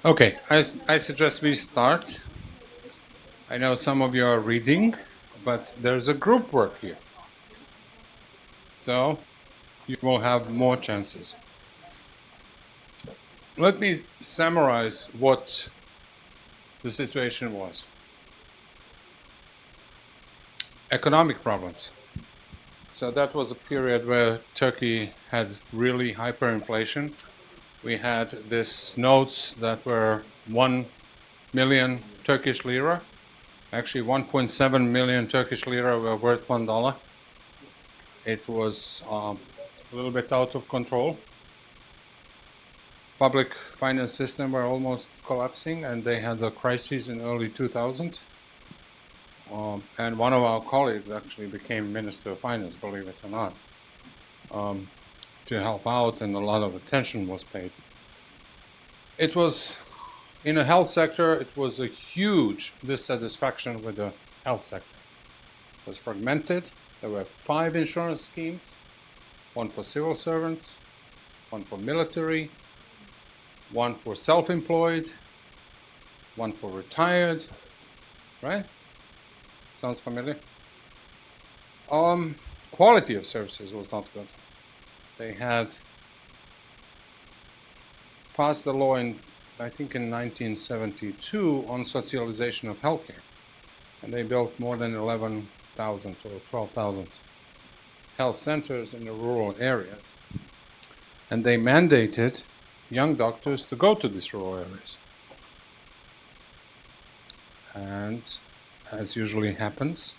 Okay, I suggest we start. I know some of you are reading, but there's a group work here. So you will have more chances. Let me summarize what the situation was. Economic problems. So that was a period where Turkey had really hyperinflation. We had these notes that were 1 million Turkish lira. Actually, 1.7 million Turkish lira were worth $1. It was a little bit out of control. Public finance system were almost collapsing, and they had a crisis in early 2000. And one of our colleagues actually became Minister of Finance, believe it or not, to help out, and a lot of attention was paid. It was, in the health sector, it was a huge dissatisfaction with the health sector. It was fragmented. There were 5 insurance schemes, one for civil servants, one for military, one for self-employed, one for retired, right? Sounds familiar? Quality of services was not good. They had passed the law in, I think in 1972 on socialization of healthcare. And they built more than 11,000 or 12,000 health centers in the rural areas. And they mandated young doctors to go to these rural areas. And as usually happens,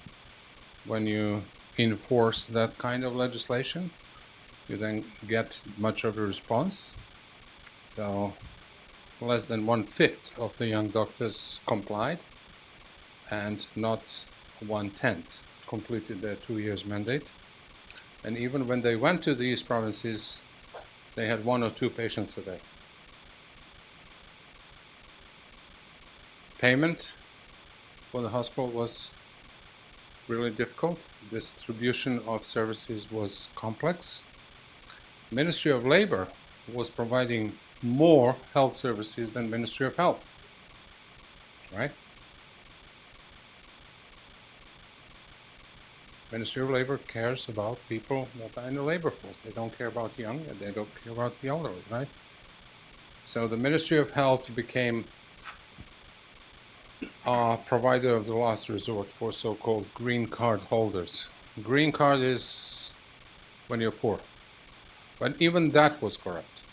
when you enforce that kind of legislation, you then get much of a response. So less than 1/5 of the young doctors complied, and not 1/10 completed their 2 years mandate. And even when they went to these provinces, they had 1 or 2 patients a day. Payment for the hospital was really difficult. Distribution of services was complex. Ministry of Labor was providing more health services than Ministry of Health, right? Ministry of Labor cares about people that are in the labor force. They don't care about young, and they don't care about the elderly, right? So the Ministry of Health became a provider of the last resort for so-called green card holders. Green card is when you're poor. But even that was corrupt.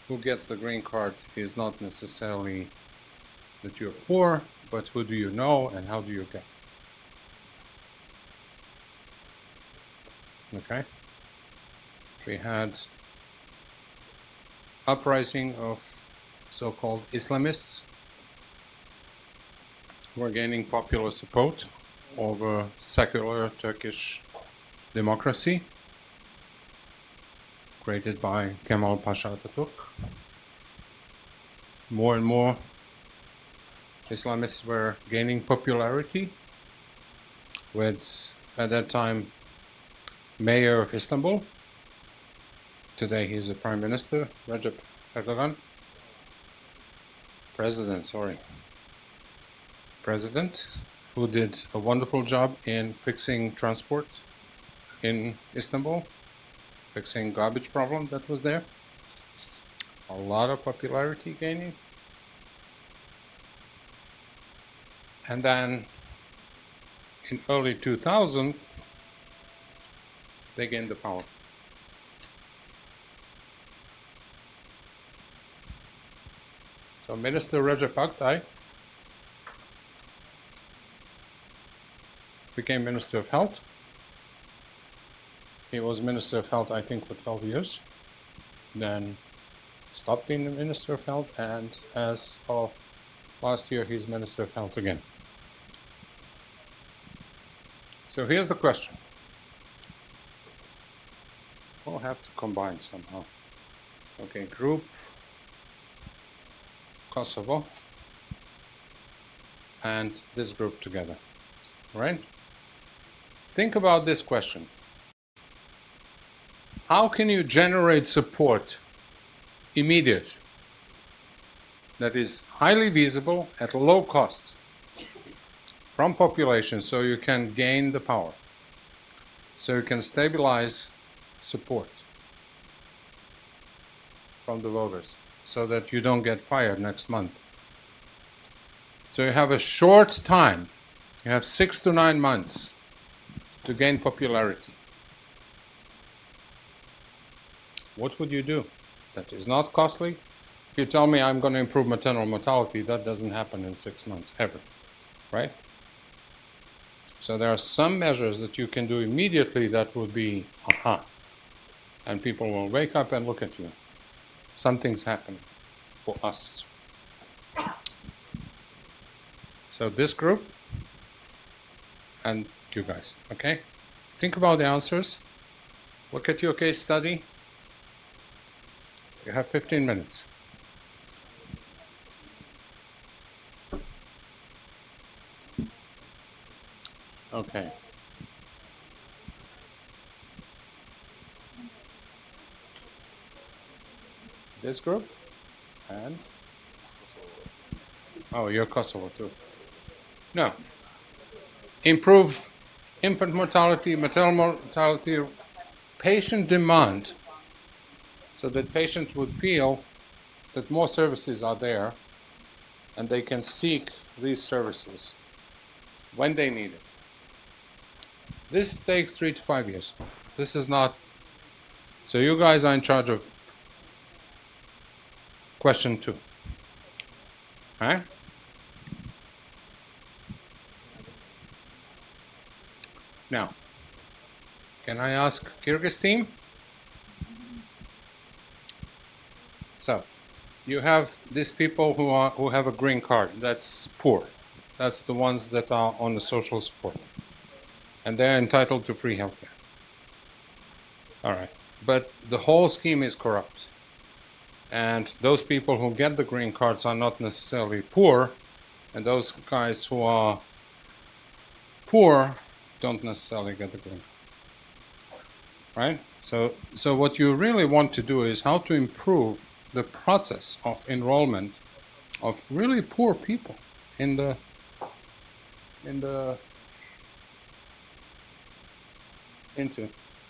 Who gets the green card is not necessarily that you're poor, but who do you know and how do you get it? Okay? We had uprising of so-called Islamists who were gaining popular support over secular Turkish democracy created by Kemal Pasha Atatürk. More and more Islamists were gaining popularity with, at that time, Mayor of Istanbul. Today he's the Prime Minister, Recep Erdogan. President, who did a wonderful job in fixing transport in Istanbul, fixing garbage problem that was there. A lot of popularity gaining. And then in early 2000, they gained the power. So Minister Recep Akday became Minister of Health. He was Minister of Health, I think, for 12 years. Then stopped being the Minister of Health, and as of last year, he's Minister of Health again. So here's the question. We'll have to combine somehow. Okay, group Kosovo and this group together, right? Think about this question. How can you generate support immediate that is highly visible at low cost from population, so you can gain the power, so you can stabilize support from the voters, so that you don't get fired next month. So you have a short time, you have 6 to 9 months to gain popularity. What would you do? That is not costly. If you tell me I'm going to improve maternal mortality, that doesn't happen in 6 months, ever, right? So there are some measures that you can do immediately that would be, aha, and people will wake up and look at you. Something's happening for us. So this group and you guys, okay? Think about the answers. Look at your case study. You have 15 minutes. Okay. This group and oh, you're Kosovo too. No. Improve infant mortality, maternal mortality, patient demand, so that patients would feel that more services are there and they can seek these services when they need it. This takes 3 to 5 years. This is not, so you guys are in charge of question 2. Right? Now, can I ask Kyrgyz team? So, you have these people who have a green card. That's poor. That's the ones that are on the social support, and they're entitled to free healthcare. All right, but the whole scheme is corrupt, and those people who get the green cards are not necessarily poor, and those guys who are poor don't necessarily get the green card. Right? So what you really want to do is how to improve the process of enrollment of really poor people into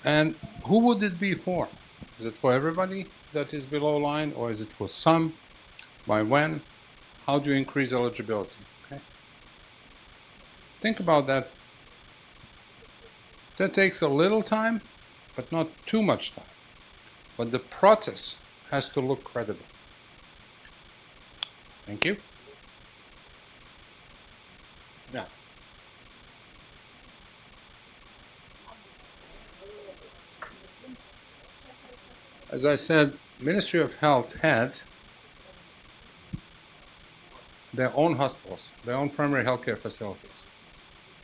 and who would it be for? Is it for everybody that is below line, or is it for some? By when? How do you increase eligibility? Okay. Think about that. That takes a little time, but not too much time. But the process has to look credible. Thank you. Yeah. As I said, Ministry of Health had their own hospitals, their own primary healthcare facilities.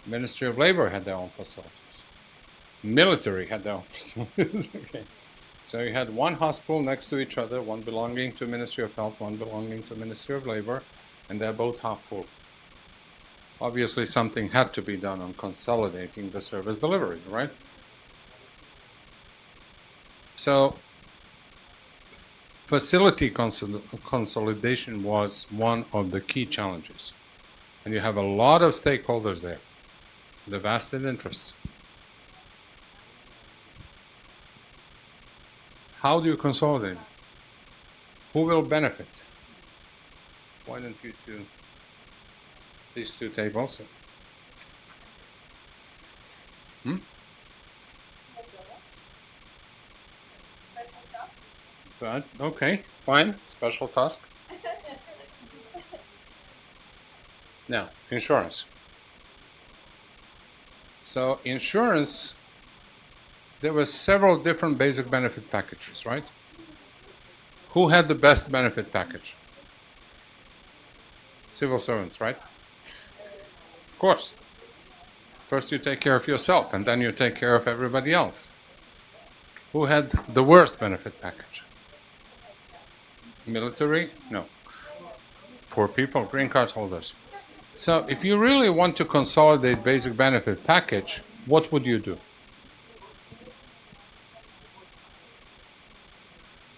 Ministry of Labor had their own facilities. Military had their own facilities. Okay. So you had one hospital next to each other, one belonging to Ministry of Health, one belonging to Ministry of Labor, and they're both half full. Obviously, something had to be done on consolidating the service delivery, right? So facility consolidation was one of the key challenges. And you have a lot of stakeholders there, the vested interests. How do you consolidate? Who will benefit? Why don't you do these two tables? But, okay, fine, special task. Now, insurance. So insurance, there were several different basic benefit packages, right? Who had the best benefit package? Civil servants, right? Of course. First you take care of yourself, and then you take care of everybody else. Who had the worst benefit package? Military? No. Poor people, green card holders. So if you really want to consolidate basic benefit package, what would you do?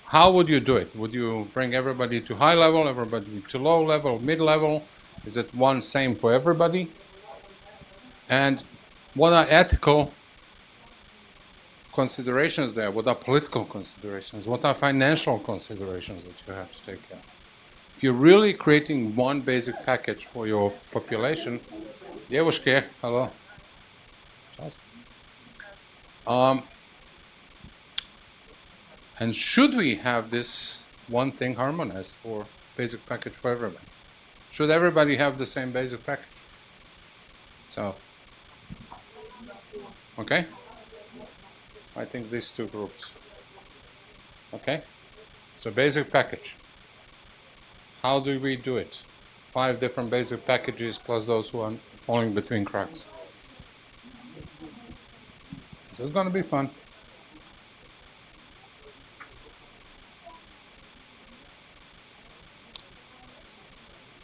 how would you do it? Would you bring everybody to high level, everybody to low level, mid level? Is it one same for everybody? And what are ethical considerations there? What are political considerations? What are financial considerations that you have to take care of? If you're really creating one basic package for your population, девушки, hello. Just. And should we have this one thing harmonized for basic package for everybody? Should everybody have the same basic package? So, okay? I think these two groups. Okay? So basic package. How do we do it? 5 different basic packages plus those who are falling between cracks. This is going to be fun.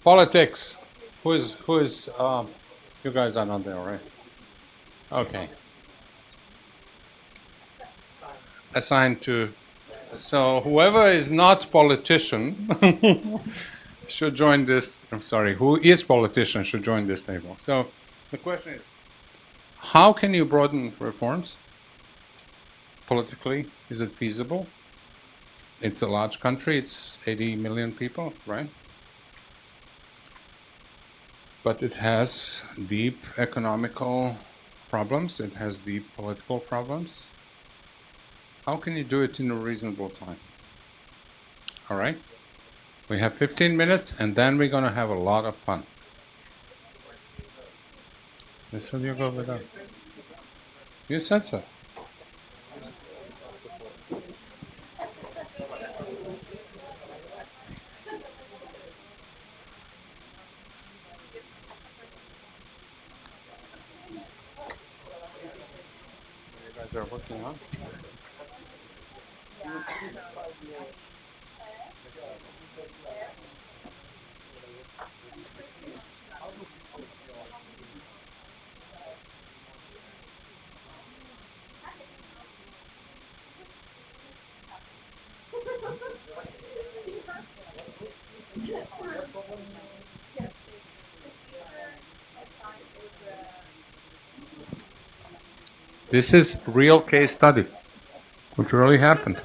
Politics. Who is, you guys are not there, right? Okay. Assigned to, so whoever is not politician should join this, I'm sorry, who is politician should join this table. So the question is, how can you broaden reforms? Politically, is it feasible? It's a large country, it's 80 million people, right? But it has deep economical problems, it has deep political problems. How can you do it in a reasonable time? All right? We have 15 minutes, and then we're going to have a lot of fun. Listen, you go with that. You said so. You guys are working on? This is real case study, which really happened.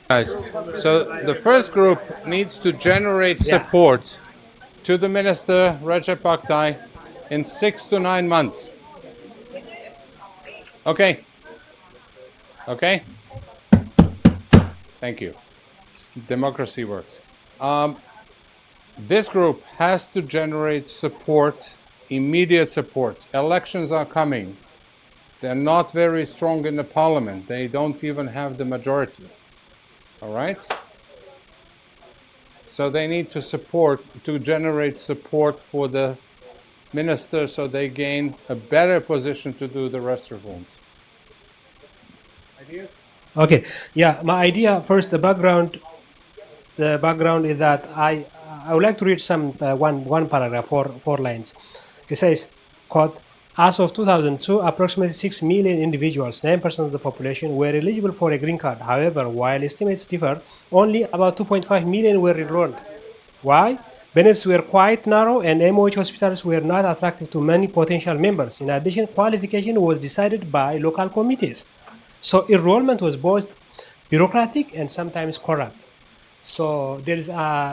Guys, so the first group needs to generate Yeah. support to the minister, Recep Aktai, in 6 to 9 months. Okay? Okay? Thank you. Democracy works. This group has to generate support, immediate support. Elections are coming. They're not very strong in the parliament. They don't even have the majority. All right? So they need to generate support for the minister so they gain a better position to do the rest reforms. Okay. Yeah. My idea first. The background. The background is that I would like to read some one paragraph, four lines. It says, "Quote: As of 2002, approximately 6 million individuals, 9% of the population, were eligible for a green card. However, while estimates differ, only about 2.5 million were enrolled. Why? Benefits were quite narrow and MOH hospitals were not attractive to many potential members. In addition, qualification was decided by local committees. So enrollment was both bureaucratic and sometimes corrupt. So there is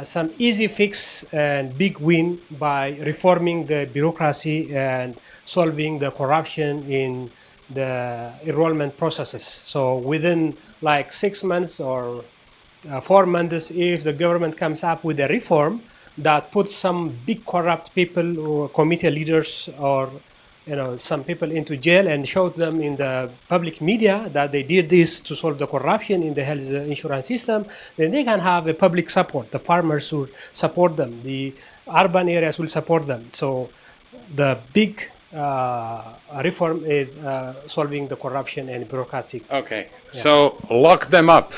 some easy fix and big win by reforming the bureaucracy and solving the corruption in the enrollment processes. So within like 6 months or 4 months, if the government comes up with a reform that puts some big corrupt people or committee leaders or some people into jail and showed them in the public media that they did this to solve the corruption in the health insurance system, then they can have a public support. The farmers will support them. The urban areas will support them. So the big reform is solving the corruption and bureaucratic. Okay, so lock them up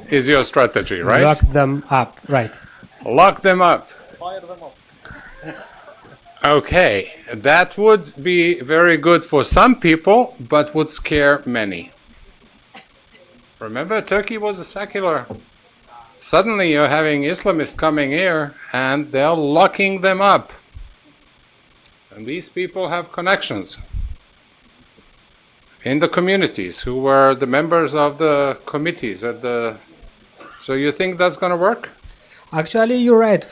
is your strategy, right? Lock them up, right? Lock them up. Okay, that would be very good for some people, but would scare many. Remember, Turkey was a secular. Suddenly you're having Islamists coming here and they're locking them up. And these people have connections in the communities who were the members of the committees at the. So you think that's going to work? Actually, you're right,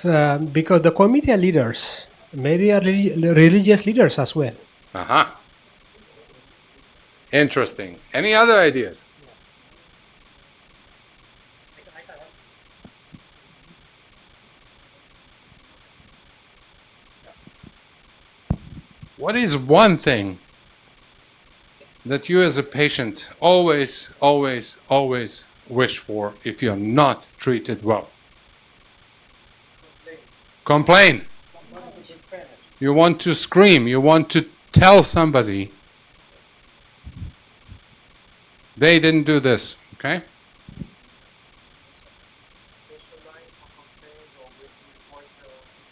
because the committee leaders maybe are religious leaders as well. Aha. Interesting. Any other ideas? What is one thing that you as a patient always, always, always wish for if you're not treated well? Complain. You want to scream. You want to tell somebody they didn't do this, okay?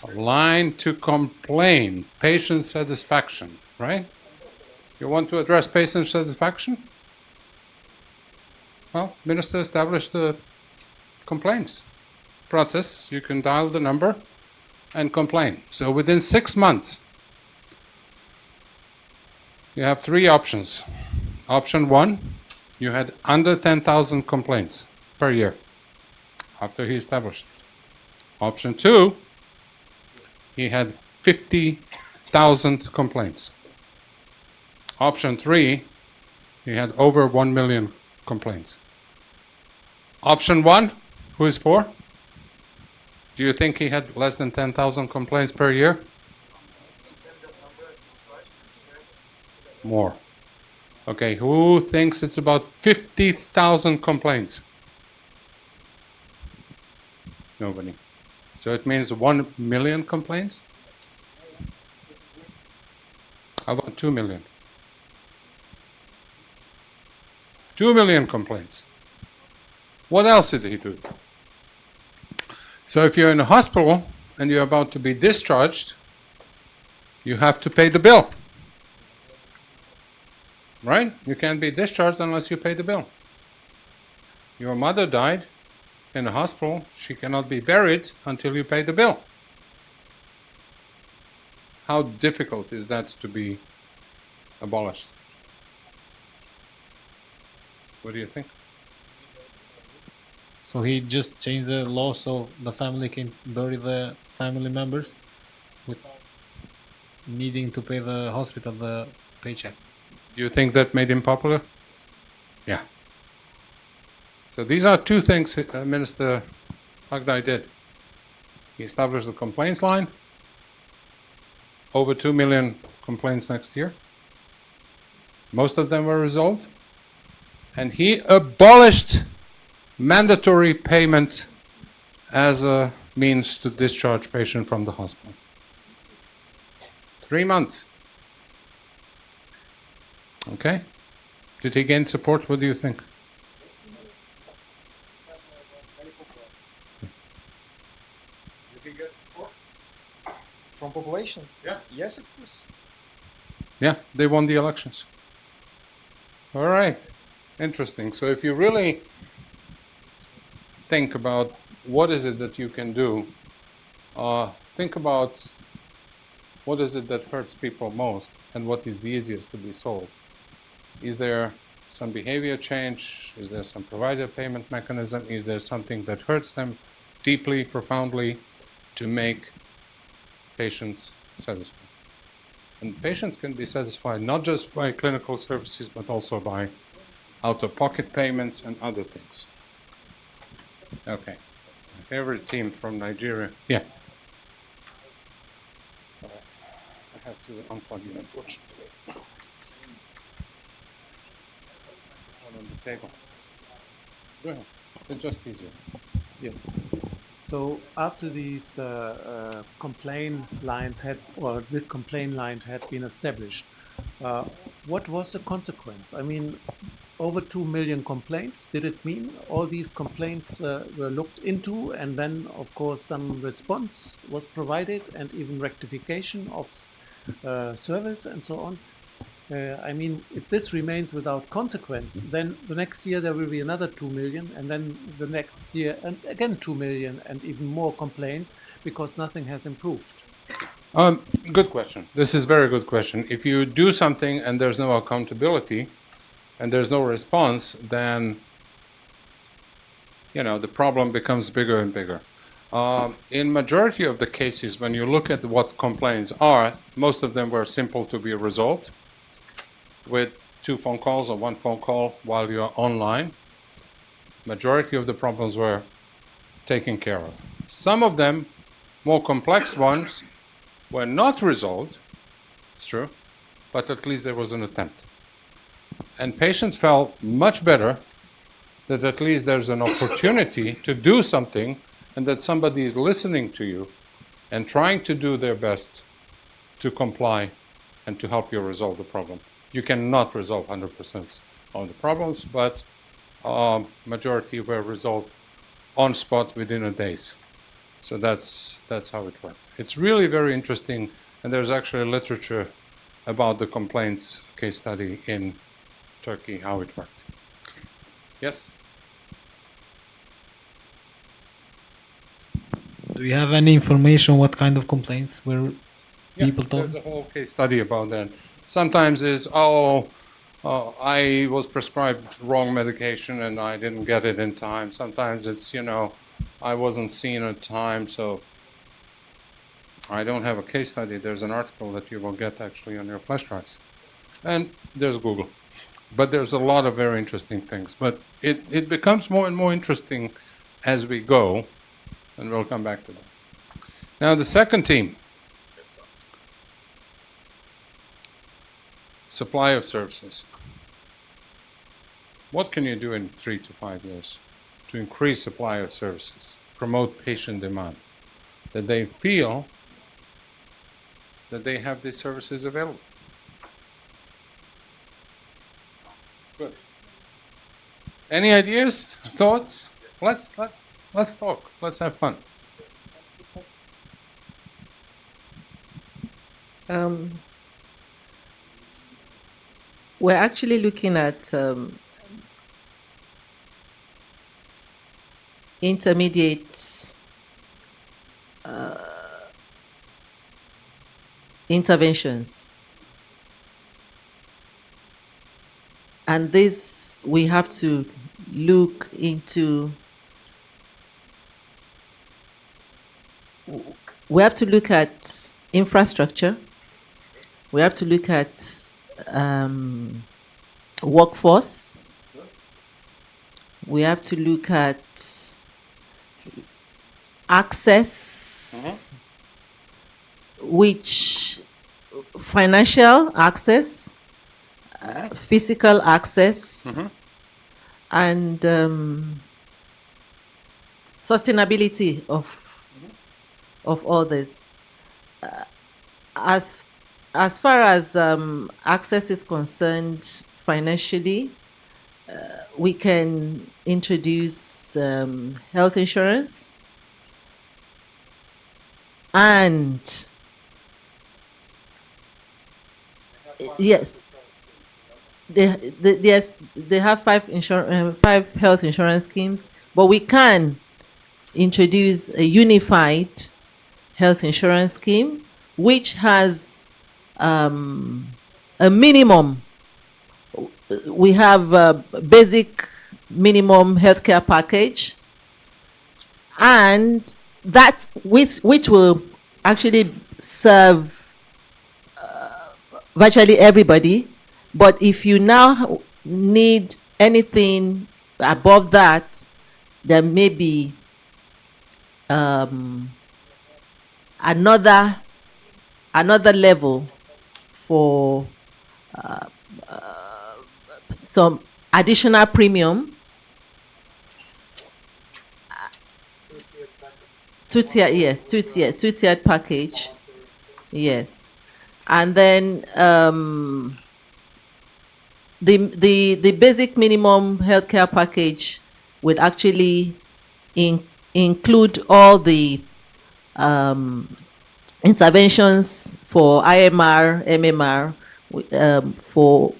A line to complain, patient satisfaction, right? You want to address patient satisfaction? Well, minister established the complaints process. You can dial the number and complain. So within 6 months, you have 3 options. Option 1, you had under 10,000 complaints per year after he established it. Option 2, he had 50,000 complaints. Option 3, he had over 1 million complaints. Option 1, who is for? Do you think he had less than 10,000 complaints per year? More. Okay, who thinks it's about 50,000 complaints? Nobody. So it means 1 million complaints? How about 2 million? 2 million complaints. What else did he do? So if you're in a hospital and you're about to be discharged, you have to pay the bill. Right? You can't be discharged unless you pay the bill. Your mother died in a hospital. She cannot be buried until you pay the bill. How difficult is that to be abolished? What do you think? So he just changed the law so the family can bury the family members without needing to pay the hospital the paycheck. Do you think that made him popular? Yeah. So these are two things Minister Hagdai did. He established the complaints line, over 2 million complaints next year. Most of them were resolved. And he abolished mandatory payment as a means to discharge patient from the hospital. 3 months. Okay? Did he gain support? What do you think? Did he get support from population? Yeah. Yes, of course. Yeah, they won the elections. All right. Interesting. So if you really think about what is it that you can do, think about what is it that hurts people most and what is the easiest to be solved. Is there some behavior change? Is there some provider payment mechanism? Is there something that hurts them deeply, profoundly to make patients satisfied? And patients can be satisfied not just by clinical services, but also by out-of-pocket payments and other things. Okay. My favorite team from Nigeria. Yeah. I have to unplug it, unfortunately. One on the table. Go ahead. It's just easier. Yes. So after these complaint lines this complaint line had been established, what was the consequence? I mean, over 2 million complaints. Did it mean all these complaints were looked into, and then, of course, some response was provided, and even rectification of service and so on? I mean, if this remains without consequence, then the next year there will be another 2 million, and then the next year and again 2 million, and even more complaints because nothing has improved. Good question. This is a very good question. If you do something and there's no accountability and there's no response, then the problem becomes bigger and bigger. In majority of the cases, when you look at what complaints are, most of them were simple to be resolved with 2 phone calls or 1 phone call while you are online. Majority of the problems were taken care of. Some of them, more complex ones, were not resolved, it's true, but at least there was an attempt. And patients felt much better that at least there's an opportunity to do something and that somebody is listening to you and trying to do their best to comply and to help you resolve the problem. You cannot resolve 100% of the problems, but majority were resolved on spot within a days. So that's how it worked. It's really very interesting, and there's actually literature about the complaints case study in Turkey, how it worked. Yes? Do you have any information what kind of complaints were people told? There's a whole case study about that. Sometimes is, I was prescribed wrong medication and I didn't get it in time. Sometimes it's, I wasn't seen in time, so I don't have a case study. There's an article that you will get actually on your flash drives. And there's Google. But there's a lot of very interesting things. But it becomes more and more interesting as we go, and we'll come back to that. Now the second team. Supply of services. What can you do in 3 to 5 years to increase supply of services, promote patient demand, that they feel that they have these services available? Good. Any ideas, thoughts? Let's talk. Let's have fun. We're actually looking at intermediate interventions. And this, we have to look into we have to look at infrastructure. We have to look at workforce. We have to look at access, which financial access, physical access, and sustainability of all this. As far as access is concerned, financially, we can introduce health insurance, and yes, they have five health insurance schemes, but we can introduce a unified health insurance scheme which has a minimum. We have a basic minimum healthcare package, and that which will actually serve virtually everybody. But if you now need anything above that, there may be another level for some additional premium. Two-tiered package. Yes. And then the basic minimum healthcare package would actually include all the interventions for IMR, MMR. For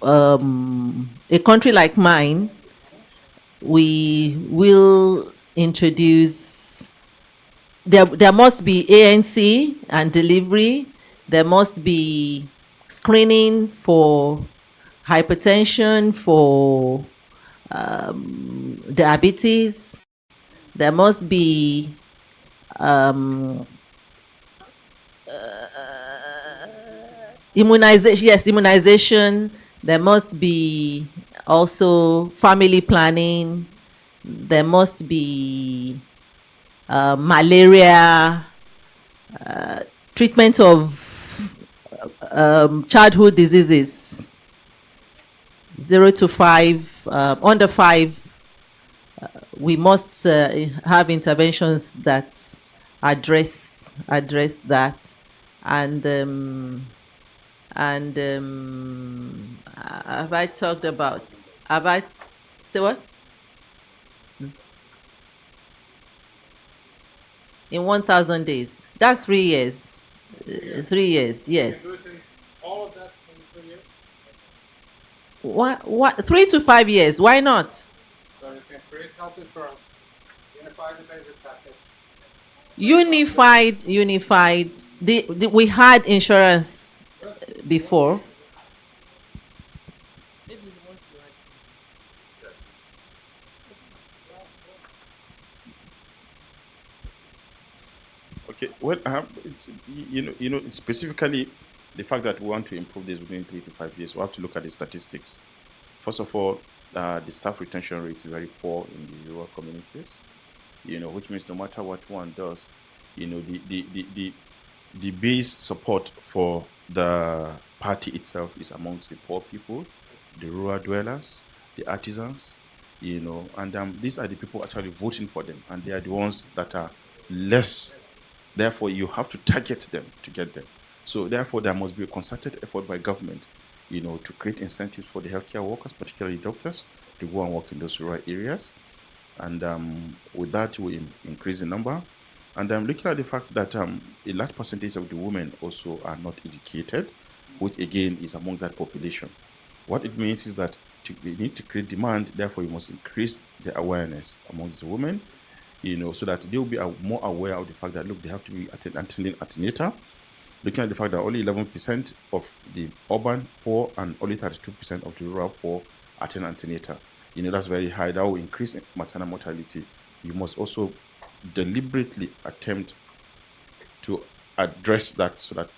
a country like mine, we will introduce, there must be ANC and delivery. There must be screening for hypertension, for diabetes. There must be immunization. Yes, immunization. There must be also family planning. There must be malaria, treatment of childhood diseases, 0 to 5, under 5. We must have interventions that address that, and have I talked about? Have I say what? In 1,000 days. That's 3 years. 3 years, yes. All of that in 3 years? What? 3 to 5 years. Why not? So you can create health insurance, unify the basic package. Unified. We had insurance before. Okay, well, it's it's specifically the fact that we want to improve this within 3 to 5 years. We have to look at the statistics. First of all, the staff retention rate is very poor in the rural communities. Which means no matter what one does, the base support for the party itself is amongst the poor people, the rural dwellers, the artisans, and these are the people actually voting for them, and they are the ones that are less. Therefore, you have to target them to get them. So therefore, there must be a concerted effort by government, to create incentives for the healthcare workers, particularly doctors, to go and work in those rural areas. And with that, we increase the number. And I'm looking at the fact that a large percentage of the women also are not educated, which again is among that population. What it means is that we need to create demand, therefore you must increase the awareness amongst the women, so that they will be more aware of the fact that, look, they have to be attending antenatal. Looking at the fact that only 11% of the urban poor and only 32% of the rural poor attend antenatal. That's very high. That will increase maternal mortality. You must also deliberately attempt to address that so that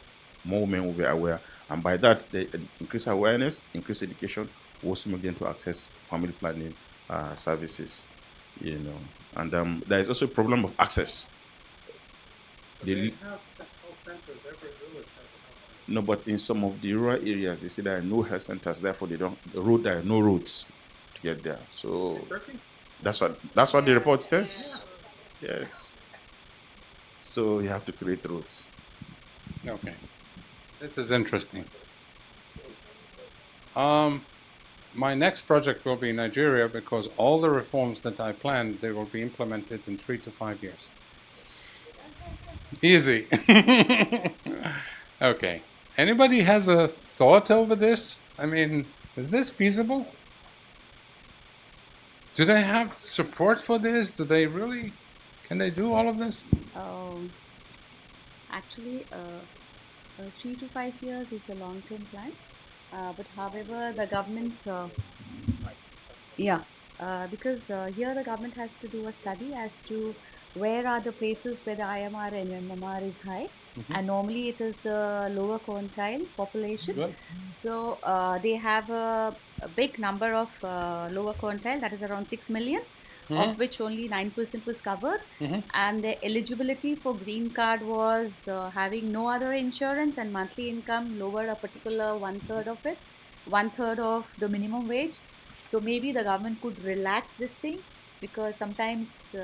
more women will be aware. And by that, they increase awareness, increase education, will also make them to access family planning services, you know. And there is also a problem of access. They have health centers. Every village has a health center. No, but in some of the rural areas, they say there are no health centers, therefore there are no roads to get there. So In Turkey? that's what the report says. Yes. So you have to create roads. Okay. This is interesting. My next project will be Nigeria because all the reforms that I planned, they will be implemented in 3 to 5 years. Easy. Okay. Anybody has a thought over this? I mean, is this feasible? Do they have support for this? Can they do all of this? Actually, 3 to 5 years is a long-term plan. But however, the government, because here the government has to do a study as to where are the places where the IMR and MMR is high. And normally it is the lower quintile population. Good. So they have a big number of lower quintile, that is around 6 million, of which only 9% was covered. And the eligibility for green card was having no other insurance and monthly income lower a particular one-third of it, one-third of the minimum wage. So maybe the government could relax this thing, because sometimes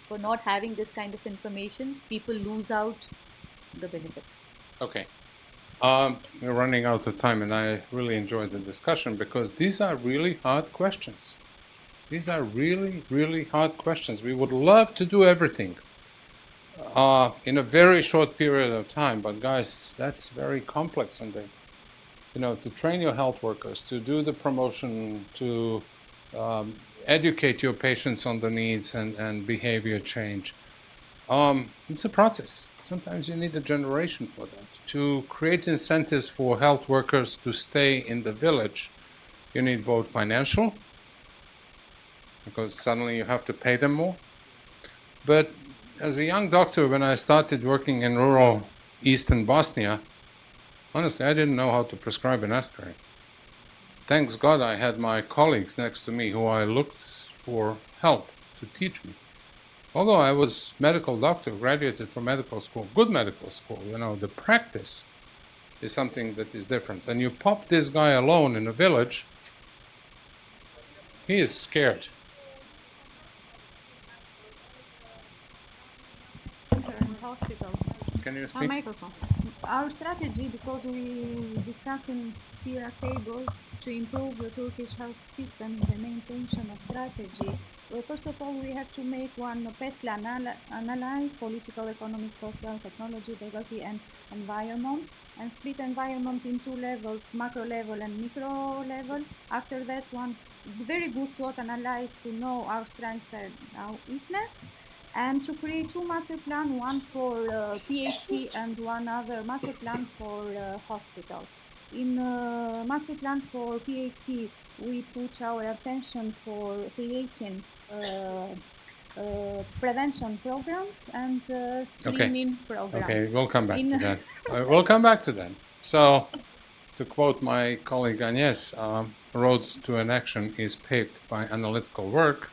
for not having this kind of information, people lose out the benefit. Okay. We're running out of time, and I really enjoyed the discussion because these are really hard questions. These are really, really hard questions. We would love to do everything in a very short period of time, but guys, that's very complex. And to train your health workers, to do the promotion, to educate your patients on the needs and behavior change. It's a process. Sometimes you need a generation for that. To create incentives for health workers to stay in the village, you need both financial, because suddenly you have to pay them more. But as a young doctor, when I started working in rural eastern Bosnia, honestly, I didn't know how to prescribe an aspirin. Thanks God I had my colleagues next to me who I looked for help to teach me. Although I was medical doctor, graduated from medical school, good medical school, the practice is something that is different. And you pop this guy alone in a village, he is scared. Hospitals. Can you speak? Microphone. Our strategy, because we discussing here a table to improve the Turkish health system, the main function of strategy. Well, first of all, we have to make one PESLA analyze political, economic, social, technology, geography, and environment, and split environment in 2 levels, macro level and micro level. After that, one very good SWOT analysis to know our strength and our weakness, and to create 2 master plan, one for PHC and one other master plan for hospital. In master plan for PHC, we put our attention for creating prevention programs and screening programs. Okay, we'll come back to that. We'll come back to that. So, to quote my colleague Agnes, road to an action is paved by analytical work.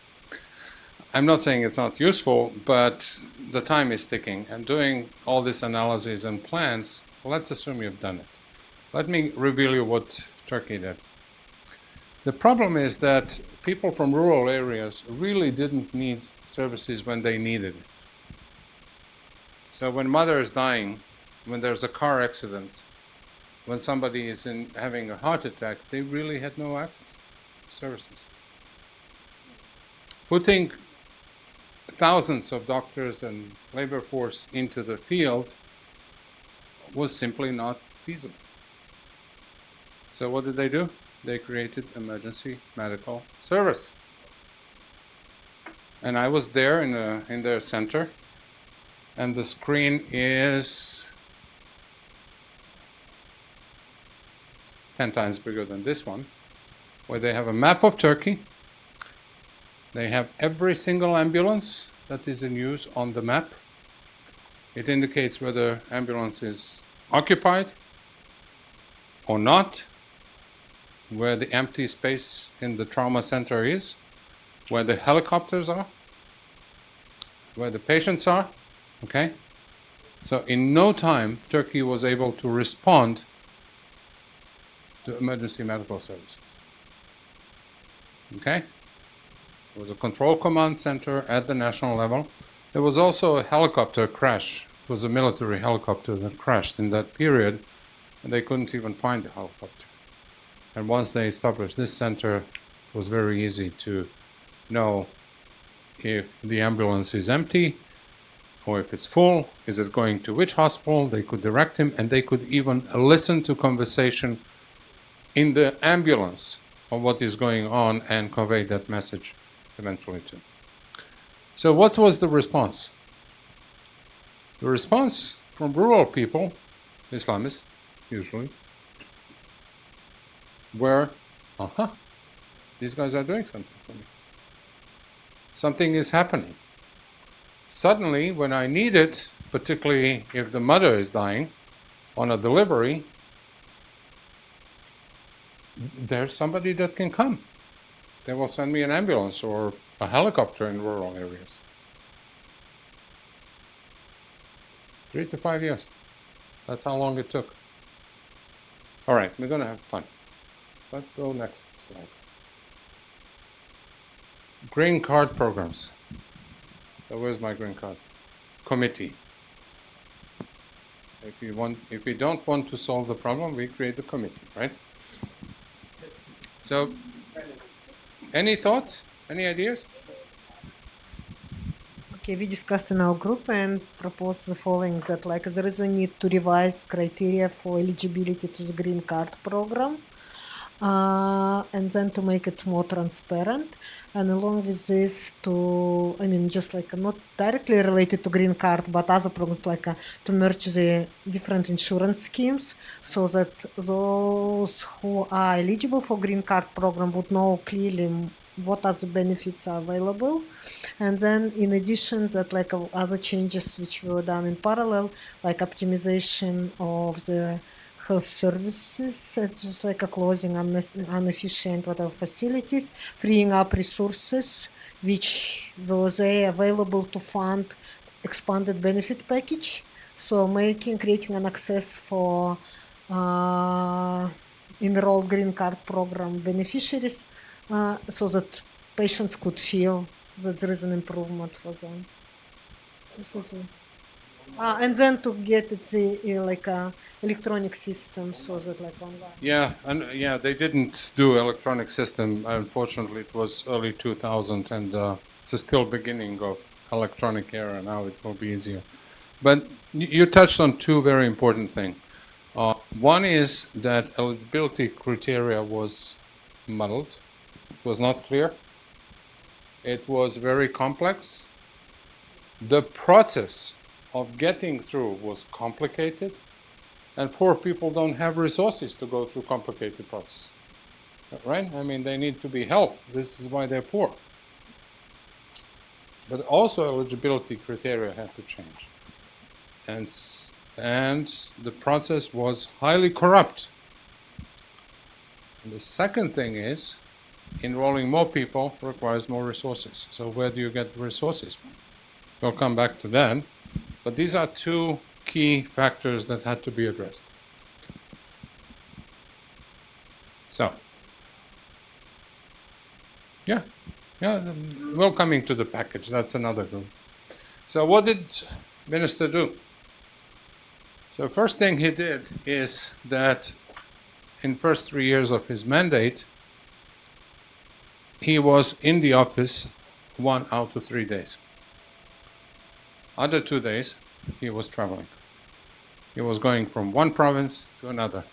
I'm not saying it's not useful, but the time is ticking. And doing all this analysis and plans, let's assume you've done it. Let me reveal you what Turkey did. The problem is that people from rural areas really didn't need services when they needed it. So when mother is dying, when there's a car accident, when somebody is having a heart attack, they really had no access to services. Putting thousands of doctors and labor force into the field was simply not feasible. So what did they do? They created emergency medical service. And I was there in their center, and the screen is 10 times bigger than this one, where they have a map of Turkey. They have every single ambulance that is in use on the map. It indicates whether ambulance is occupied or not, where the empty space in the trauma center is, where the helicopters are, where the patients are, okay? So in no time, Turkey was able to respond to emergency medical services. Okay? There was a control command center at the national level. There was also a helicopter crash. It was a military helicopter that crashed in that period, and they couldn't even find the helicopter. And once they established this center, it was very easy to know if the ambulance is empty or if it's full, is it going to which hospital? They could direct him, and they could even listen to conversation in the ambulance of what is going on and convey that message eventually to. So what was the response? The response from rural people, Islamists usually, were, these guys are doing something for me. Something is happening. Suddenly, when I need it, particularly if the mother is dying on a delivery, there's somebody that can come. They will send me an ambulance or a helicopter in rural areas. 3 to 5 years. That's how long it took. All right, we're going to have fun. Let's go next slide. Green card programs. So where's my green cards? Committee. If you don't want to solve the problem, we create the committee, right? So, any thoughts? Any ideas? Okay, we discussed in our group and proposed the following, that like there is a need to revise criteria for eligibility to the green card program, and then to make it more transparent, and along with this to, just like not directly related to green card, but other programs like to merge the different insurance schemes so that those who are eligible for green card program would know clearly what other benefits are available. And then in addition that like other changes which were done in parallel, like optimization of the health services, just like a closing inefficient whatever facilities, freeing up resources which were there available to fund expanded benefit package. So creating an access for enrolled green card program beneficiaries, so that patients could feel that there is an improvement for them. This is and then to get the like electronic system so that like online. Yeah, they didn't do electronic system. Unfortunately, it was early 2000, and it's still beginning of electronic era. Now it will be easier. But you touched on two very important things. One is that eligibility criteria was muddled. It was not clear. It was very complex. The process of getting through was complicated, and poor people don't have resources to go through complicated process, right? They need to be helped. This is why they're poor. But also eligibility criteria had to change. And the process was highly corrupt. And the second thing is, enrolling more people requires more resources. So where do you get the resources from? We'll come back to that. But these are two key factors that had to be addressed. So, yeah, welcoming to the package. That's another group. So what did Minister do? So first thing he did is that in first 3 years of his mandate, he was in the office 1 out of 3 days. Other 2 days, he was traveling. He was going from one province to another,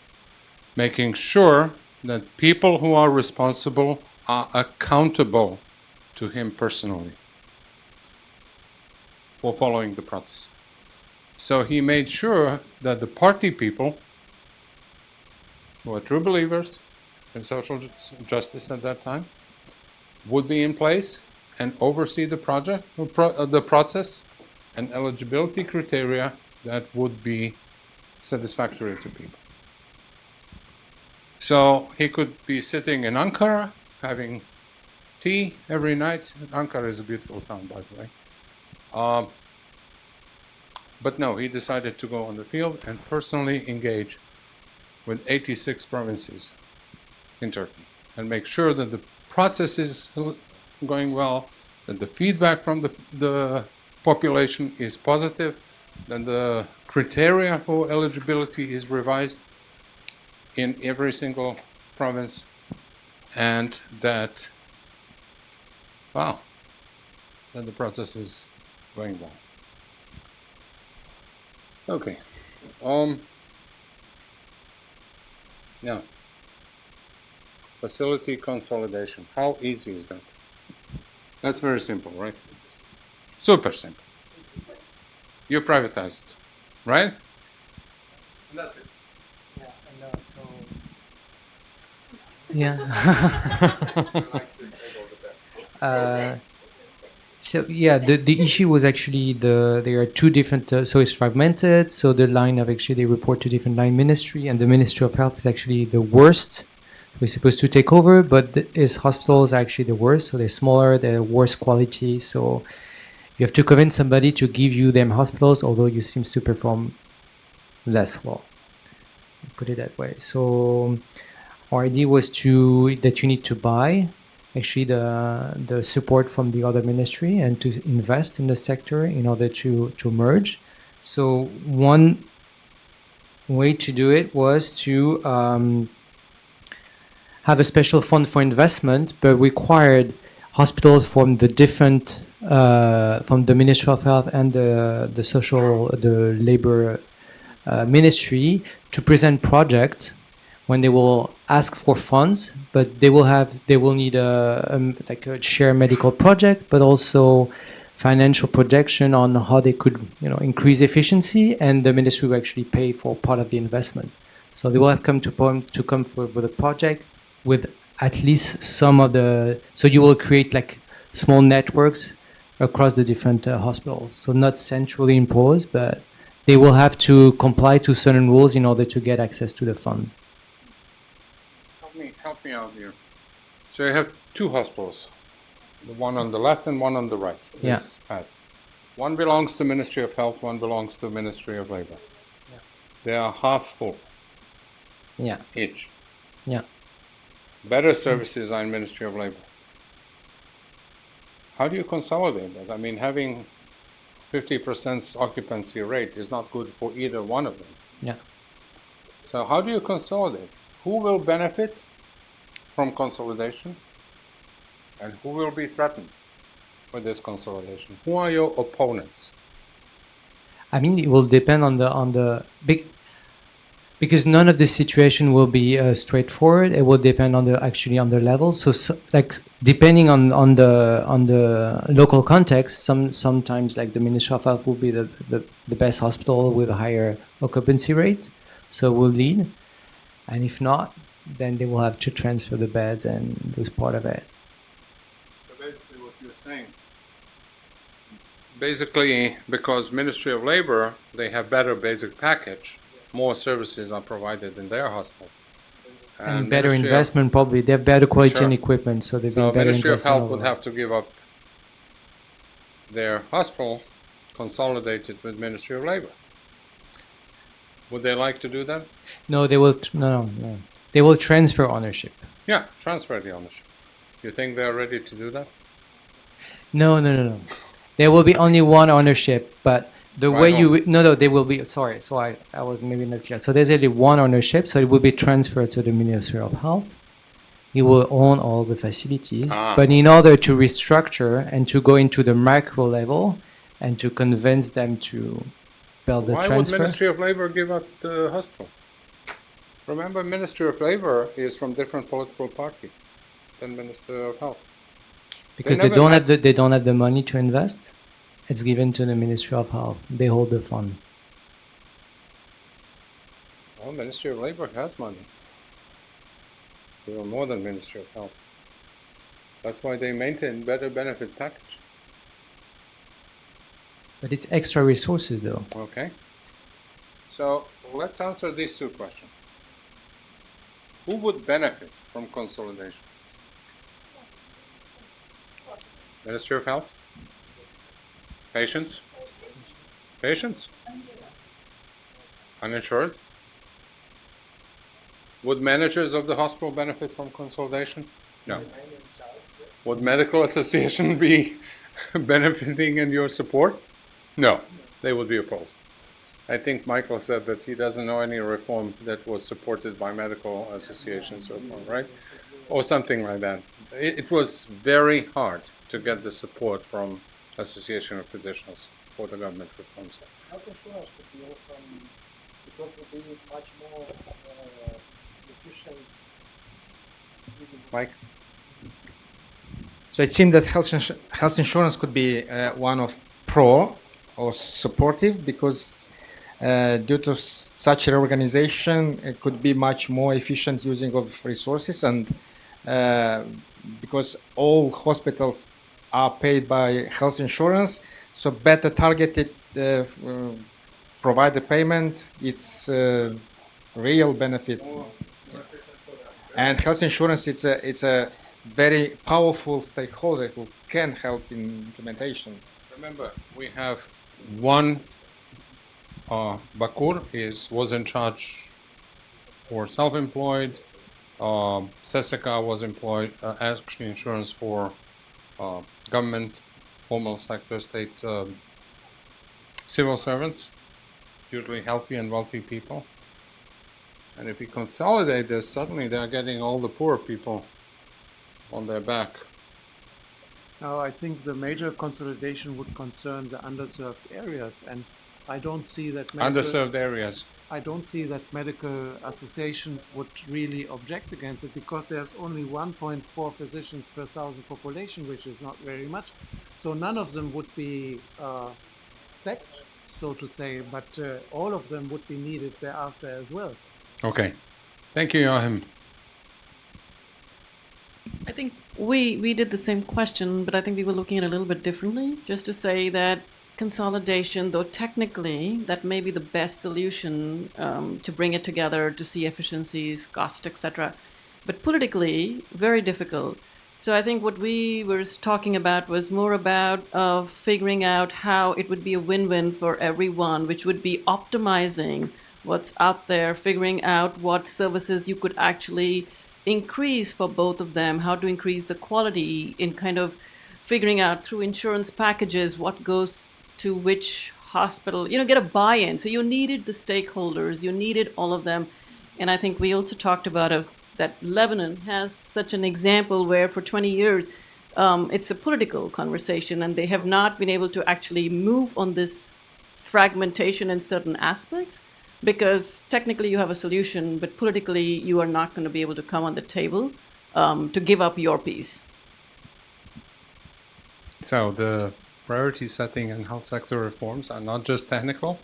making sure that people who are responsible are accountable to him personally for following the process. So he made sure that the party people, who are true believers in social justice at that time, would be in place and oversee the process an eligibility criteria that would be satisfactory to people. So he could be sitting in Ankara having tea every night. Ankara is a beautiful town, by the way. But no, he decided to go on the field and personally engage with 86 provinces in Turkey and make sure that the process is going well, that the feedback from the population is positive, that the criteria for eligibility is revised in every single province, and that, wow, that the process is going well. Okay. Yeah. Facility consolidation. How easy is that? That's very simple, right? Super simple. You privatize it, right? And that's it. Yeah. So yeah, the issue was actually there are two different. So it's fragmented. So the line of actually they report to different line ministry, and the Ministry of Health is actually the worst. We're supposed to take over, but his hospitals are actually the worst. So they're smaller, they're worse quality. So you have to convince somebody to give you them hospitals, although you seems to perform less well. Put it that way. So our idea was that you need to buy actually the support from the other ministry and to invest in the sector in order to merge. So one way to do it was to have a special fund for investment, but required hospitals from the different from the Ministry of Health and the Labor Ministry to present projects when they will ask for funds, but they will need like a shared medical project, but also financial projection on how they could increase efficiency, and the ministry will actually pay for part of the investment. So they will have come with a project with at least some of the. So you will create like small networks across the different hospitals. So not centrally imposed, but they will have to comply to certain rules in order to get access to the funds. Help me out here. So you have two hospitals, the one on the left and one on the right. This path. One belongs to Ministry of Health, one belongs to Ministry of Labor. Yeah. They are half full. Yeah. Each. Yeah. Better services are in Ministry of Labor. How do you consolidate that? I mean, having 50% occupancy rate is not good for either one of them. Yeah. So how do you consolidate? Who will benefit from consolidation, and who will be threatened with this consolidation? Who are your opponents? I mean, it will depend on the big, because none of the situation will be straightforward. It will depend on the level. So like depending on the local context, sometimes like the Ministry of Health will be the best hospital with a higher occupancy rate, so will lead, and if not, then they will have to transfer the beds and lose part of it. So basically what you're saying, basically because Ministry of Labor, they have better basic package, more services are provided in their hospital. And better investment probably, they have better quality and equipment, so they've been better Ministry of Health overall. would have to give up their hospital consolidated with Ministry of Labor. Would they like to do that? No, they will, no. They will transfer ownership. Yeah, transfer the ownership. You think they're ready to do that? No. There will be only one ownership, but the way you... No, they will be... Sorry, so I was maybe not clear. So there's only one ownership, so it will be transferred to the Ministry of Health. He will own all the facilities. But in order to restructure and to go into the macro level and to convince them to build the transfer... Why would Ministry of Labor give up the hospital? Remember, Ministry of Labor is from different political party than Minister of Health. Because they don't have the money to invest. It's given to the Ministry of Health. They hold the fund. Well, Ministry of Labor has money. They are more than Ministry of Health. That's why they maintain better benefit package. But it's extra resources, though. Okay. So let's answer these two questions. Who would benefit from consolidation? Ministry of Health? Patients? Patients? Uninsured? Would managers of the hospital benefit from consolidation? No. Would medical association be benefiting in your support? No, they would be opposed. I think Michael said that he doesn't know any reform that was supported by medical associations so far, right? Or something like that. It was very hard to get the support from Association of Physicians for the government reforms. Health insurance would be also, because it would be much more efficient. Mike? So it seemed that health insurance could be one of pro or supportive, because due to such reorganization, it could be much more efficient using of resources, and because all hospitals are paid by health insurance, so better targeted provide the payment, it's real benefit. And health insurance, it's a very powerful stakeholder who can help in implementation. Remember, we have one, Bakur was in charge for self-employed, Seseka was employed, actually insurance for government, formal sector, state civil servants, usually healthy and wealthy people. And if you consolidate this, suddenly they're getting all the poor people on their back. Now, I think the major consolidation would concern the underserved areas, and I don't see that Underserved areas. I don't see that medical associations would really object against it, because there's only 1.4 physicians per 1,000 population, which is not very much. So none of them would be sacked, so to say, but all of them would be needed thereafter as well. Okay. Thank you, Joachim. I think we did the same question, but I think we were looking at it a little bit differently. Just to say that consolidation, though technically that may be the best solution to bring it together, to see efficiencies, cost, etc. But politically, very difficult. So I think what we were talking about was more about figuring out how it would be a win-win for everyone, which would be optimizing what's out there, figuring out what services you could actually increase for both of them, how to increase the quality, in kind of figuring out through insurance packages what goes to which hospital, get a buy-in. So you needed the stakeholders, you needed all of them. And I think we also talked about that Lebanon has such an example where for 20 years it's a political conversation, and they have not been able to actually move on this fragmentation in certain aspects, because technically you have a solution, but politically you are not going to be able to come on the table to give up your piece. So the priority setting and health sector reforms are not just technical,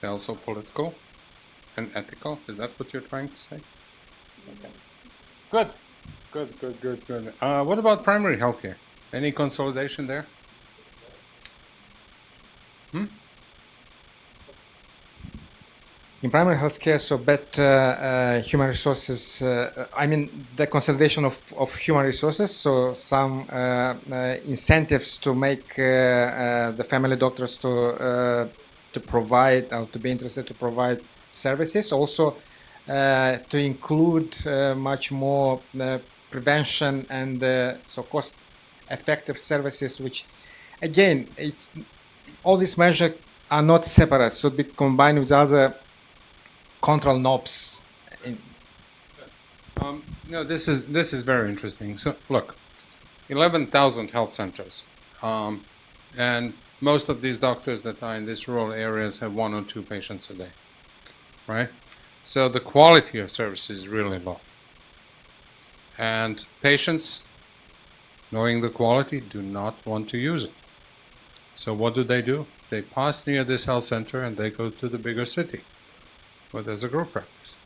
they're also political and ethical. Is that what you're trying to say? Okay. Good. What about primary healthcare? Any consolidation there? In primary healthcare, so better human resources, the consolidation of human resources, so some incentives to make the family doctors to provide, or to be interested to provide services, also to include much more prevention and so cost-effective services, which again, all these measures are not separate, should be combined with other control knobs. No, this is very interesting. So look, 11,000 health centers, and most of these doctors that are in these rural areas have 1 or 2 patients a day, right? So the quality of service is really low, and patients, knowing the quality, do not want to use it. So what do? They pass near this health center and they go to the bigger city where there's a group practice.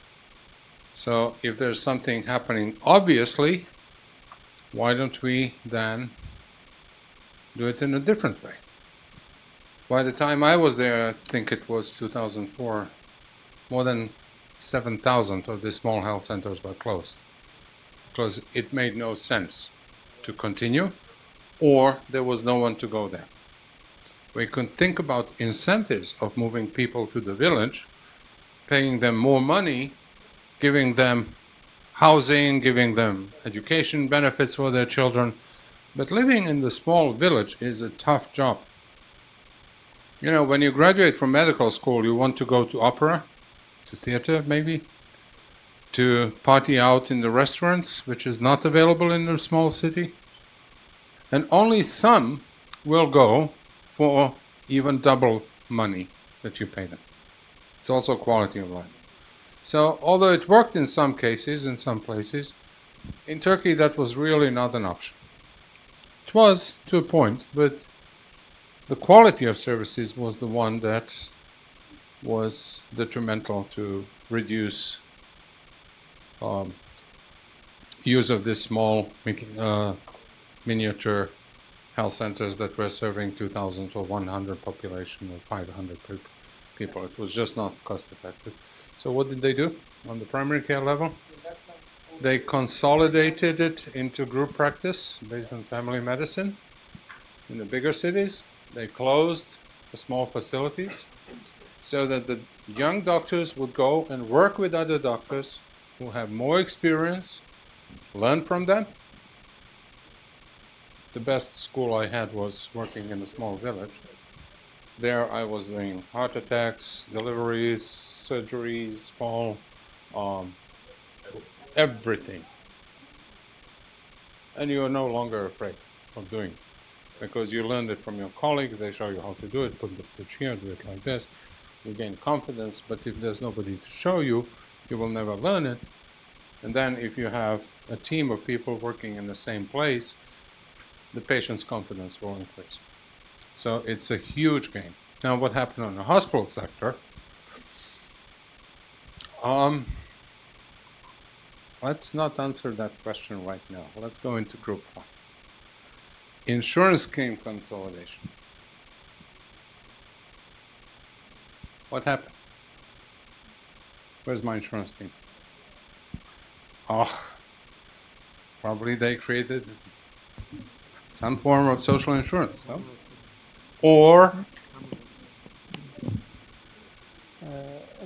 So if there's something happening, obviously, why don't we then do it in a different way? By the time I was there, I think it was 2004, more than 7,000 of these small health centers were closed because it made no sense to continue, or there was no one to go there. We could think about incentives of moving people to the village, paying them more money, giving them housing, giving them education benefits for their children. But living in the small village is a tough job. You know, when you graduate from medical school, you want to go to opera, to theater maybe, to party out in the restaurants, which is not available in a small city. And only some will go for even double money that you pay them. It's also quality of life. So although it worked in some cases, in some places, in Turkey that was really not an option. It was to a point, but the quality of services was the one that was detrimental to reduce use of this small miniature health centers that were serving 2,000 or 100 population or 500 people. It was just not cost effective. So what did they do on the primary care level? They consolidated it into group practice based on family medicine in the bigger cities. They closed the small facilities so that the young doctors would go and work with other doctors who have more experience, learn from them. The best school I had was working in a small village. There I was doing heart attacks, deliveries, surgeries, small, everything. And you are no longer afraid of doing it because you learned it from your colleagues. They show you how to do it, put the stitch here, do it like this. You gain confidence, but if there's nobody to show you, you will never learn it. And then if you have a team of people working in the same place, the patient's confidence will increase. So it's a huge gain. Now what happened on the hospital sector? Let's not answer that question right now. Let's go into group 5. Insurance scheme consolidation. What happened? Where's my insurance team? Oh, probably they created some form of social insurance, no? Or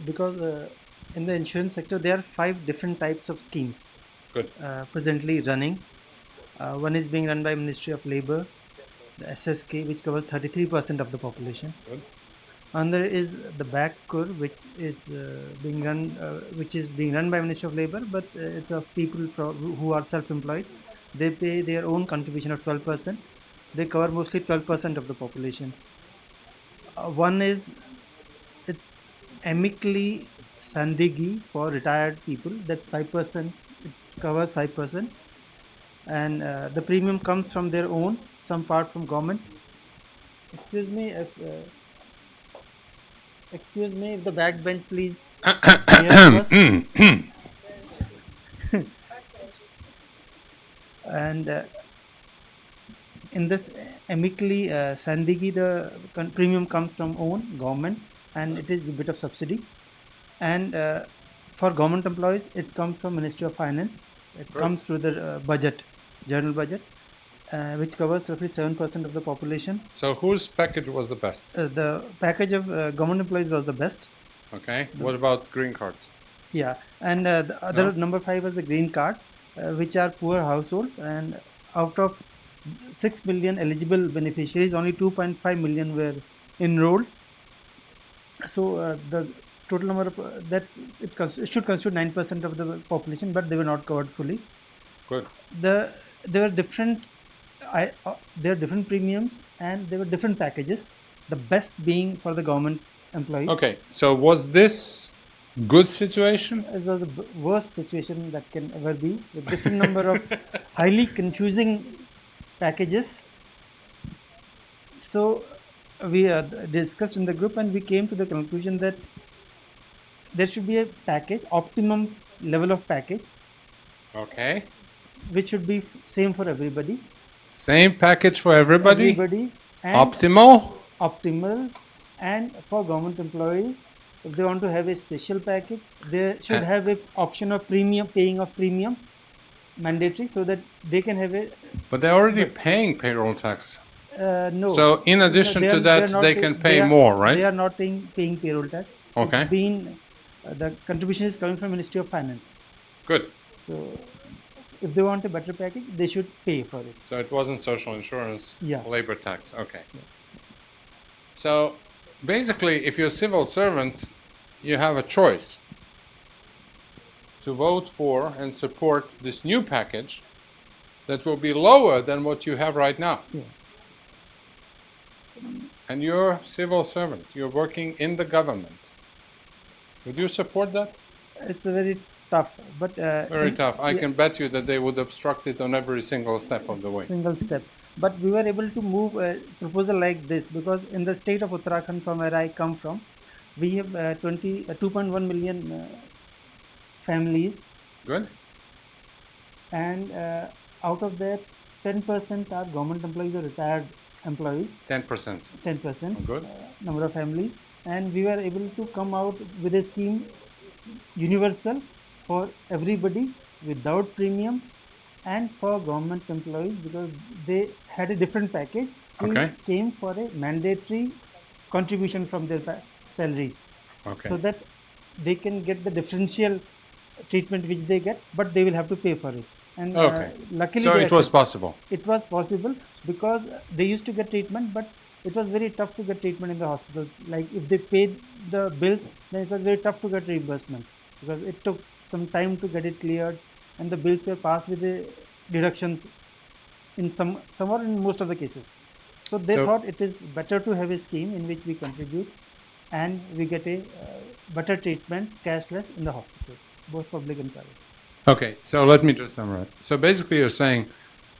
because in the insurance sector there are 5 different types of schemes. Good. Presently running. One is being run by Ministry of Labor, the SSK, which covers 33% of the population. Good. Another is the BACCUR, which is being run by Ministry of Labor, but it's of people who are self-employed. They pay their own contribution of 12%. They cover mostly 12% of the population. One is it's amicably Sandigi for retired people. That's 5%. It covers 5%, and the premium comes from their own, some part from government. Excuse me if the backbench, please. And in this amicably Sandigi, the premium comes from own government, and it is a bit of subsidy. And for government employees, it comes from Ministry of Finance. It comes through the budget, general budget, which covers roughly 7% of the population. So whose package was the best? The package of government employees was the best. Okay. What about green cards? Yeah, and the other number 5 was the green card, which are poor household, and out of 6 million eligible beneficiaries, only 2.5 million were enrolled. So the total number of it should constitute 9% of the population, but they were not covered fully. Good. There were different premiums, and there were different packages. The best being for the government employees. Okay, so was this good situation? It was the worst situation that can ever be, with different number of highly confusing packages. So we discussed in the group, and we came to the conclusion that there should be a package, optimum level of package. Okay. Which should be same for everybody. Same package for everybody? Everybody. And optimal? optimal. And for government employees, if they want to have a special package, they should have a option of paying of premium mandatory, so that they can have a. But they're already paying payroll tax. No. So in addition to that, they can pay more, right? They are not paying payroll tax. Okay. It's been the contribution is coming from Ministry of Finance. Good. So if they want a better package, they should pay for it. So it wasn't social insurance, Yeah. labor tax. Okay. Yeah. So basically, if you're a civil servant, you have a choice to vote for and support this new package that will be lower than what you have right now. Yeah. And you're a civil servant. You're working in the government. Would you support that? It's a very tough, but very tough. I can bet you that they would obstruct it on every single step of the way. Single step. But we were able to move a proposal like this because in the state of Uttarakhand, from where I come from, we have 2.1 million families. Good. And out of that, 10% are government employees or retired employees. 10%. 10%. Good. Number of families. And we were able to come out with a scheme universal for everybody without premium, and for government employees because they had a different package. We came for a mandatory contribution from their salaries, so that they can get the differential treatment which they get, but they will have to pay for it. And luckily, so it was possible. It was possible because they used to get treatment, but it was very tough to get treatment in the hospitals. Like if they paid the bills, then it was very tough to get reimbursement because it took some time to get it cleared, and the bills were passed with the deductions in some or in most of the cases. So they thought it is better to have a scheme in which we contribute and we get a better treatment cashless in the hospitals, both public and private. Okay, so let me just summarize. So basically you're saying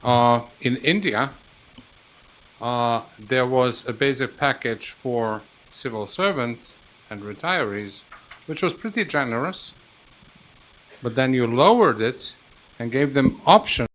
in India, there was a basic package for civil servants and retirees, which was pretty generous, but then you lowered it and gave them options